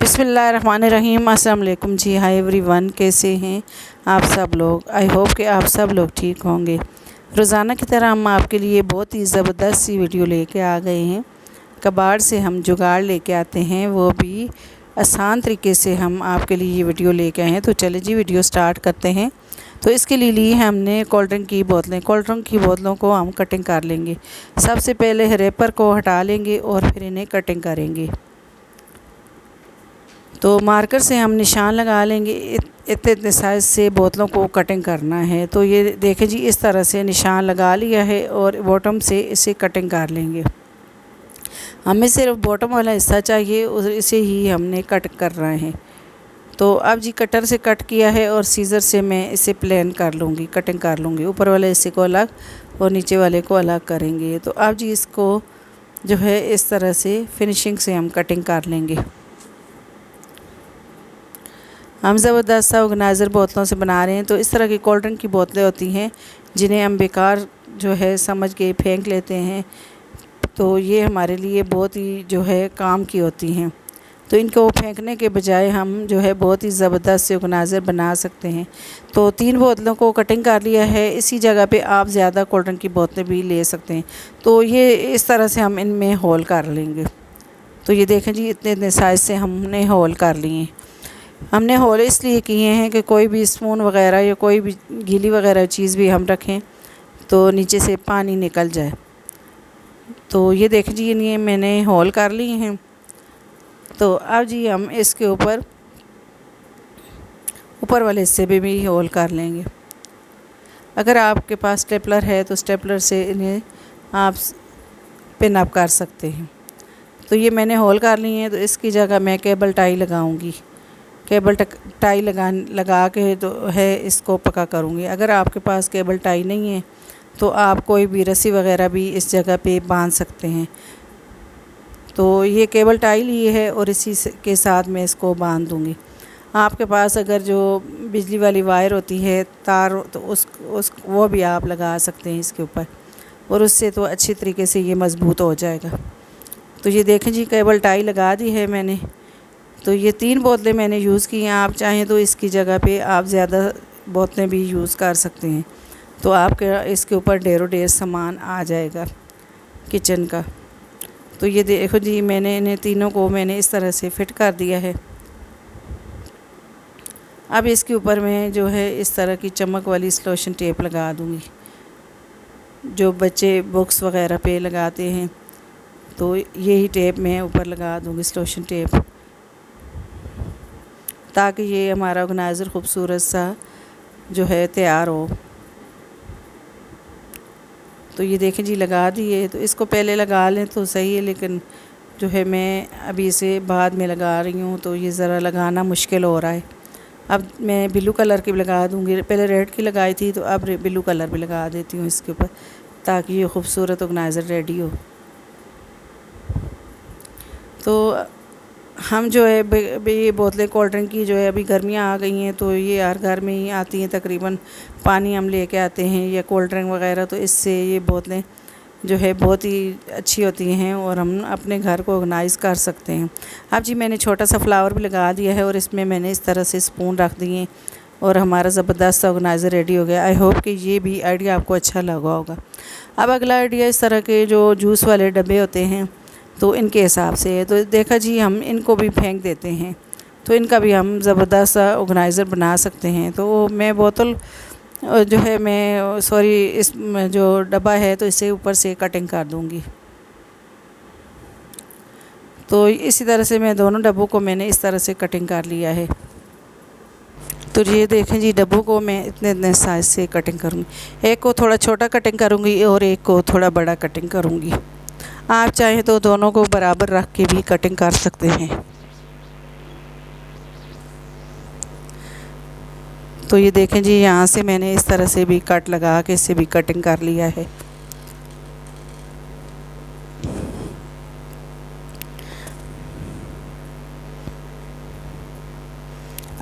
बिस्मिल्लाहिर्रहमानिर्रहीम। अस्सलाम वालेकुम जी। हाय एवरीवन, कैसे हैं आप सब लोग। आई होप कि आप सब लोग ठीक होंगे। रोज़ाना की तरह हम आपके लिए बहुत ही ज़बरदस्त सी वीडियो लेके आ गए हैं। कबाड़ से हम जुगाड़ लेके आते हैं, वो भी आसान तरीके से हम आपके लिए ये वीडियो लेके आए हैं। तो चले जी वीडियो स्टार्ट करते हैं। तो इसके लिए ली हमने कोल्ड ड्रिंक की बोतलें। कोल्ड ड्रिंक की बोतलों को हम कटिंग कर लेंगे। सबसे पहले रैपर को हटा लेंगे और फिर इन्हें कटिंग करेंगे। तो मार्कर से हम निशान लगा लेंगे। इतने साइज़ से बोतलों को कटिंग करना है। तो ये देखें जी, इस तरह से निशान लगा लिया है और बॉटम से इसे कटिंग कर लेंगे। हमें सिर्फ बॉटम वाला हिस्सा चाहिए और इसे ही हमने कट करना है। तो अब जी कटर से कट किया है और सीज़र से मैं इसे प्लेन कर लूँगी, कटिंग कर लूँगी। ऊपर वाले हिस्से को अलग और नीचे वाले को अलग करेंगे। तो अब जी इसको जो है इस तरह से फिनिशिंग से हम कटिंग कर लेंगे। हम ज़बरदस्त सा ऑर्गेनाइज़र बोतलों से बना रहे हैं। तो इस तरह की कोल्ड ड्रिंक की बोतलें होती हैं जिन्हें हम बेकार जो है समझ के फेंक लेते हैं। तो ये हमारे लिए बहुत ही जो है काम की होती हैं। तो इनको फेंकने के बजाय हम जो है बहुत ही ज़बरदस्त से ऑर्गेनाइज़र बना सकते हैं। तो 3 बोतलों को कटिंग कर लिया है। इसी जगह पे आप ज़्यादा कोल्ड ड्रिंक की बोतलें भी ले सकते हैं। तो ये इस तरह से हम इनमें होल कर लेंगे। तो ये देखें जी, इतने साइज़ से हमने होल कर लिए। हमने होल इसलिए किए हैं कि कोई भी स्पून वग़ैरह या कोई भी गीली वग़ैरह चीज़ भी हम रखें तो नीचे से पानी निकल जाए। तो ये देख जी, ये मैंने होल कर लिए हैं। तो अब जी हम इसके ऊपर वाले हिस्से पे भी होल कर लेंगे। अगर आपके पास स्टेपलर है तो स्टेपलर से इन्हें आप पिन अप कर सकते हैं। तो ये मैंने होल कर लिए हैं। तो इसकी जगह मैं केबल टाई लगाऊंगी। केबल टाई लगा के तो है इसको पक्का करूँगी। अगर आपके पास केबल टाई नहीं है तो आप कोई भी रस्सी वग़ैरह भी इस जगह पे बांध सकते हैं। तो ये केबल टाई ली है और इसी के साथ मैं इसको बांध दूँगी। आपके पास अगर जो बिजली वाली वायर होती है, तार, तो उस वो भी आप लगा सकते हैं इसके ऊपर और उससे तो अच्छी तरीके से ये मज़बूत हो जाएगा। तो ये देखें जी, केबल टाई लगा दी है मैंने। तो ये 3 बोतलें मैंने यूज़ की हैं। आप चाहें तो इसकी जगह पे आप ज़्यादा बोतलें भी यूज़ कर सकते हैं। तो आपके इसके ऊपर ढेरों ढेर सामान आ जाएगा किचन का। तो ये देखो जी, मैंने इन्हें तीनों को मैंने इस तरह से फिट कर दिया है। अब इसके ऊपर मैं जो है इस तरह की चमक वाली सलोशन टेप लगा दूँगी, जो बच्चे बुक्स वग़ैरह पे लगाते हैं। तो यही टेप मैं ऊपर लगा दूँगी, सलोशन टेप, ताकि ये हमारा ऑर्गेनाइज़र ख़ूबसूरत सा जो है तैयार हो। तो ये देखें जी, लगा दिए। तो इसको पहले लगा लें तो सही है, लेकिन जो है मैं अभी इसे बाद में लगा रही हूँ तो ये ज़रा लगाना मुश्किल हो रहा है। अब मैं ब्लू कलर की भी लगा दूँगी। पहले रेड की लगाई थी तो अब ब्लू कलर भी लगा देती हूँ इसके ऊपर, ताकि ये ख़ूबसूरत ऑर्गेनाइज़र रेडी हो। तो हम जो है ये बोतलें कोल्ड ड्रिंक की जो है, अभी गर्मियाँ आ गई हैं तो ये हर घर में ही आती हैं तकरीबन। पानी हम लेके आते हैं या कोल्ड ड्रिंक वग़ैरह, तो इससे ये बोतलें जो है बहुत ही अच्छी होती हैं और हम अपने घर को ऑर्गेनाइज़ कर सकते हैं। अब जी मैंने छोटा सा फ्लावर भी लगा दिया है और इसमें मैंने इस तरह से स्पून रख दिए और हमारा ज़बरदस्त ऑर्गेनाइज़र रेडी हो गया। आई होप कि ये भी आइडिया आपको अच्छा लगा होगा। अब अगला आइडिया, इस तरह के जो जूस वाले डब्बे होते हैं तो इनके हिसाब से है। तो देखा जी, हम इनको भी फेंक देते हैं तो इनका भी हम ज़बरदस्त सा ऑर्गेनाइज़र बना सकते हैं। तो मैं बोतल जो है इस जो डब्बा है तो इसे ऊपर से कटिंग कर दूँगी। तो इसी तरह से मैं दोनों डब्बों को मैंने इस तरह से कटिंग कर लिया है। तो ये देखें जी, डब्बों को मैं इतने साइज़ से कटिंग करूँगी। एक को थोड़ा छोटा कटिंग करूँगी और एक को थोड़ा बड़ा कटिंग करूँगी। आप चाहें तो दोनों को बराबर रख के भी कटिंग कर सकते हैं। तो ये देखें जी, यहाँ से मैंने इस तरह से भी कट लगा के इससे भी कटिंग कर लिया है।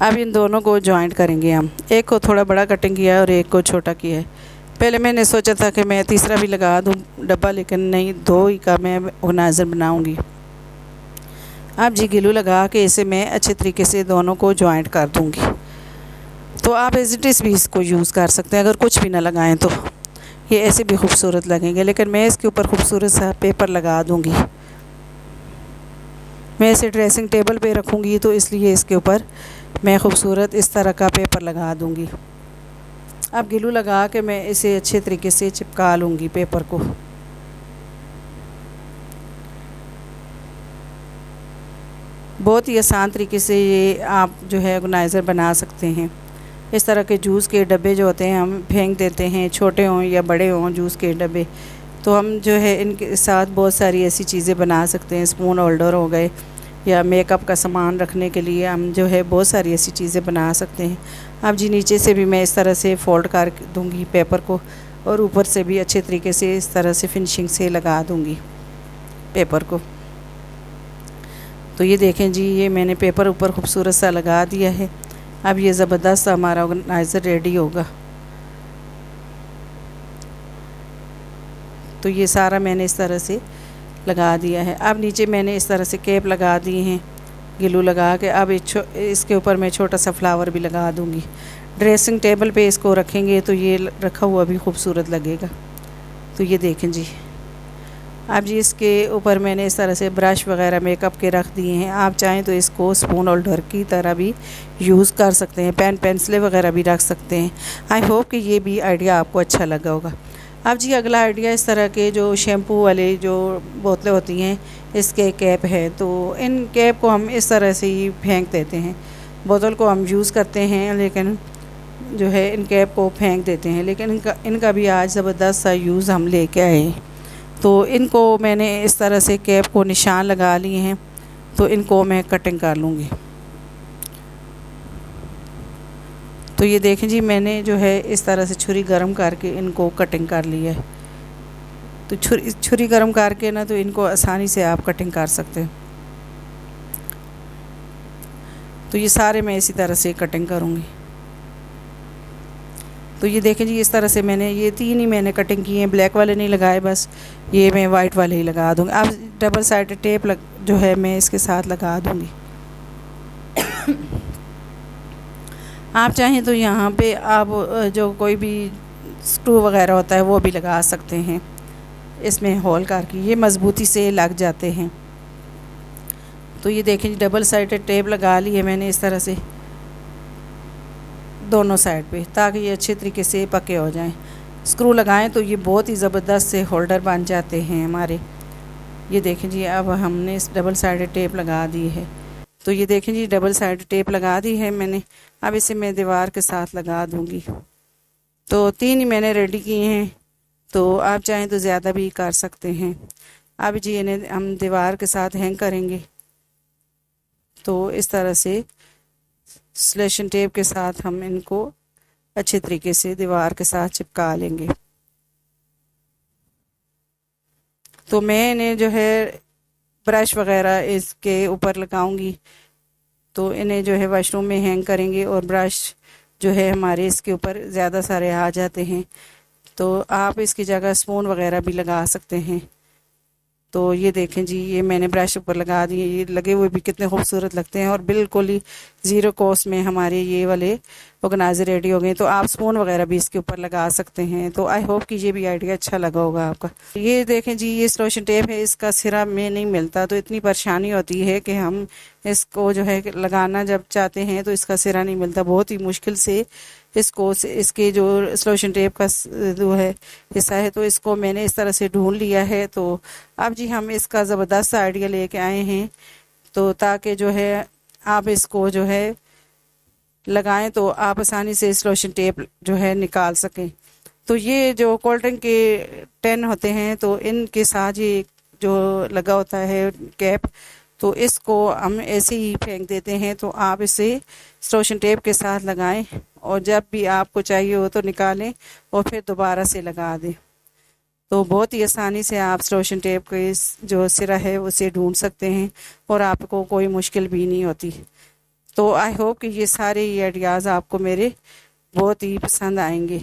अब इन दोनों को जॉइंट करेंगे हम। एक को थोड़ा बड़ा कटिंग किया है और एक को छोटा किया है। पहले मैंने सोचा था कि मैं तीसरा भी लगा दूं डब्बा, लेकिन नहीं, 2 ही का मैं ऑर्गेनाइज़र बनाऊंगी। अब जी ग्लू लगा के इसे मैं अच्छे तरीके से दोनों को जॉइंट कर दूँगी। तो आप एज इट इज़ भी इसको यूज़ कर सकते हैं, अगर कुछ भी ना लगाएं तो ये ऐसे भी खूबसूरत लगेंगे, लेकिन मैं इसके ऊपर खूबसूरत सा पेपर लगा दूँगी। मैं इसे ड्रेसिंग टेबल पे रखूँगी तो इसलिए इसके ऊपर मैं खूबसूरत इस तरह का पेपर लगा दूँगी। अब ग्लू लगा के मैं इसे अच्छे तरीके से चिपका लूँगी पेपर को। बहुत ही आसान तरीके से ये आप जो है ऑर्गेनाइज़र बना सकते हैं। इस तरह के जूस के डब्बे जो होते हैं हम फेंक देते हैं, छोटे हों या बड़े हों जूस के डब्बे, तो हम जो है इनके साथ बहुत सारी ऐसी चीज़ें बना सकते हैं। स्पून होल्डर हो गए या मेकअप का सामान रखने के लिए हम जो है बहुत सारी ऐसी चीज़ें बना सकते हैं। अब जी नीचे से भी मैं इस तरह से फ़ोल्ड कर दूँगी पेपर को, और ऊपर से भी अच्छे तरीके से इस तरह से फिनिशिंग से लगा दूँगी पेपर को। तो ये देखें जी, ये मैंने पेपर ऊपर खूबसूरत सा लगा दिया है। अब ये ज़बरदस्त हमारा ऑर्गेनाइज़र रेडी होगा। तो ये सारा मैंने इस तरह से लगा दिया है। अब नीचे मैंने इस तरह से कैप लगा दी हैं ग्लू लगा के। अब इसके ऊपर मैं छोटा सा फ्लावर भी लगा दूँगी। ड्रेसिंग टेबल पे इसको रखेंगे तो ये रखा हुआ भी खूबसूरत लगेगा। तो ये देखें जी, अब जी इसके ऊपर मैंने इस तरह से ब्रश वगैरह मेकअप के रख दिए हैं। आप चाहें तो इसको स्पून होल्डर की तरह भी यूज़ कर सकते हैं, पेन पेंसिलें वगैरह भी रख सकते हैं। आई होप कि ये भी आइडिया आपको अच्छा लगा होगा। अब जी अगला आइडिया, इस तरह के जो शैम्पू वाले जो बोतलें होती हैं इसके कैप है, तो इन कैप को हम इस तरह से ही फेंक देते हैं। बोतल को हम यूज़ करते हैं लेकिन जो है इन कैप को फेंक देते हैं, लेकिन इनका भी आज ज़बरदस्त सा यूज़ हम लेके आए। तो इनको मैंने इस तरह से कैप को निशान लगा लिए हैं, तो इनको मैं कटिंग कर लूँगी। तो ये देखें जी, मैंने जो है इस तरह से छुरी गरम करके इनको कटिंग कर लिया है। तो छुरी गरम करके ना तो इनको आसानी से आप कटिंग कर सकते हैं। तो ये सारे मैं इसी तरह से कटिंग करूँगी। तो ये देखें जी, इस तरह से मैंने ये 3 ही मैंने कटिंग की हैं, ब्लैक वाले नहीं लगाए, बस ये मैं वाइट वाले ही लगा दूँगी। अब डबल साइडेड टेप जो है मैं इसके साथ लगा दूँगी। आप चाहें तो यहाँ पे आप जो कोई भी स्क्रू वगैरह होता है वो भी लगा सकते हैं इसमें होल करके, ये मज़बूती से लग जाते हैं। तो ये देखें जी, डबल साइडेड टेप लगा ली है मैंने इस तरह से दोनों साइड पे, ताकि ये अच्छे तरीके से पके हो जाएं। स्क्रू लगाएं तो ये बहुत ही ज़बरदस्त से होल्डर बन जाते हैं हमारे। ये देखें जी, अब हमने इस डबल साइडेड टेप लगा दी है। तो ये देखें जी, डबल साइडेड टेप लगा दी है मैंने। अब इसे मैं दीवार के साथ लगा दूँगी। तो 3 ही मैंने रेडी किए हैं, तो आप चाहें तो ज़्यादा भी कर सकते हैं। अब जी इन्हें हम दीवार के साथ हैंग करेंगे। तो इस तरह से सिलेक्शन टेप के साथ हम इनको अच्छे तरीके से दीवार के साथ चिपका लेंगे। तो मैं इन्हें जो है ब्रश वगैरह इसके ऊपर लगाऊंगी, तो इन्हें जो है वॉशरूम में हैंग करेंगे। और ब्रश जो है हमारे इसके ऊपर ज़्यादा सारे आ जाते हैं, तो आप इसकी जगह स्पून वगैरह भी लगा सकते हैं। तो ये देखें जी, ये मैंने ब्रश ऊपर लगा दिए, ये लगे हुए भी कितने खूबसूरत लगते हैं और बिल्कुल ही ज़ीरो कॉस्ट में हमारे ये वाले ऑर्गेनाइजर रेडी हो गए। तो आप स्पून वगैरह भी इसके ऊपर लगा सकते हैं। तो आई होप कि ये भी आइडिया अच्छा लगा होगा आपका। ये देखें जी, ये सिलेक्शन टेप है, इसका सिरा में नहीं मिलता, तो इतनी परेशानी होती है कि हम इसको जो है लगाना जब चाहते हैं तो इसका सिरा नहीं मिलता। बहुत ही मुश्किल से इसको इसके जो सिलेक्शन टेप का जो है हिस्सा है, तो इसको मैंने इस तरह से ढूंढ लिया है। तो अब जी हम इसका ज़बरदस्त आइडिया लेके आए हैं, तो ताकि जो है आप इसको जो है लगाएं तो आप आसानी से सिलेक्शन टेप जो है निकाल सकें। तो ये जो कोल्ड ड्रिंक के टेन होते हैं, तो इनके साथ ये जो लगा होता है कैप, तो इसको हम ऐसे ही फेंक देते हैं। तो आप इसे सिलेक्शन टेप के साथ लगाएं और जब भी आपको चाहिए हो तो निकालें और फिर दोबारा से लगा दें। तो बहुत ही आसानी से आप सिलेक्शन टेप के जो सिरा है उसे ढूंढ सकते हैं और आपको कोई मुश्किल भी नहीं होती। तो आई होप कि ये सारे आइडियाज़ आपको मेरे बहुत ही पसंद आएंगे।